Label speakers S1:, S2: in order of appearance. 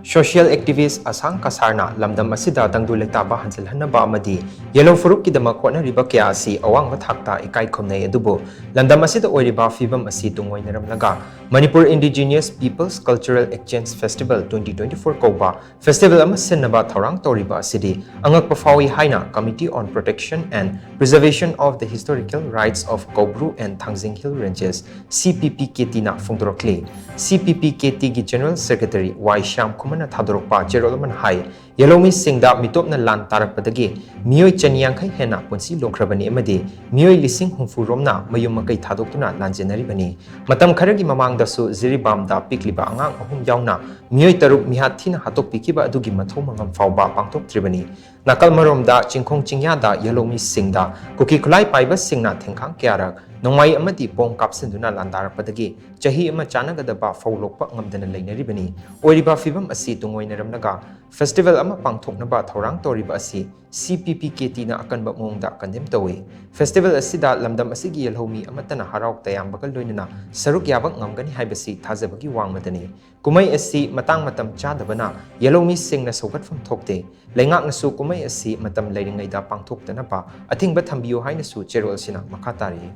S1: Social activist ASHANG KASARna LAMDAM ASIDA TANGDU LEITABA HANJILHANNABA AMADI YELHOU PHURUP की DAMAK HOTNARIBA KYA ASI AWANGBA THAKTA IKAI KHUMNEI ADUBU LAMDAM ASIDA OIRIBA PHIVAM ASI TUNGOINARAMLAGA Manipur Indigenous Peoples Cultural Exchange Festival 2024 KOUBA Festival ama Shinnaba Thourang Touriba ASIDI Angakpa Phao-I HAINA Committee on Protection and Preservation of the Historical Rights of KOUBRU and THANGJING Hill Ranges CPPKT na PHONGDORAKLI CPPKT की General Secretary YELHOU mana thadorokpa cherolaman hai YELHOU singda mitopna lan tarakpadagi mioi chaniyankhai hena punsi lokrabani amadi mioi lising hungfu romna mayum makai thadokuna lanjenaribani matam kharagi mamangda su ziribamda pikliba angang ahum yauna mioi taruk mihathina hatokpikiba adugi mathau mangam fawba pangtoktribani nakal maromda chingkhong chingyada YELHOU singda kuki khulai paiba singna thengkhang kyarak nongmai amadi pong kapsinduna landarakpadagi chahi ama chanagadaba fawlokpa ngamdana leinaribani oiriba PHIVAM asi tungoinaramlaga festival ama pangthoknaba Thourang Touriba asi CPPKT na akanba mongda kandem tawi festival asida lamdam asigi YELHOU mi amatana harauk tayambagal loinana saruk yabak ngamgani haibasi thajabagi wangmadani kumai asi matang matam chadabana YELHOU mi singna sogatfam thokte leingak nasu kumai asi matam leiringaida pangthoktanaba athingba thambiyo haina su cherol sina makhatari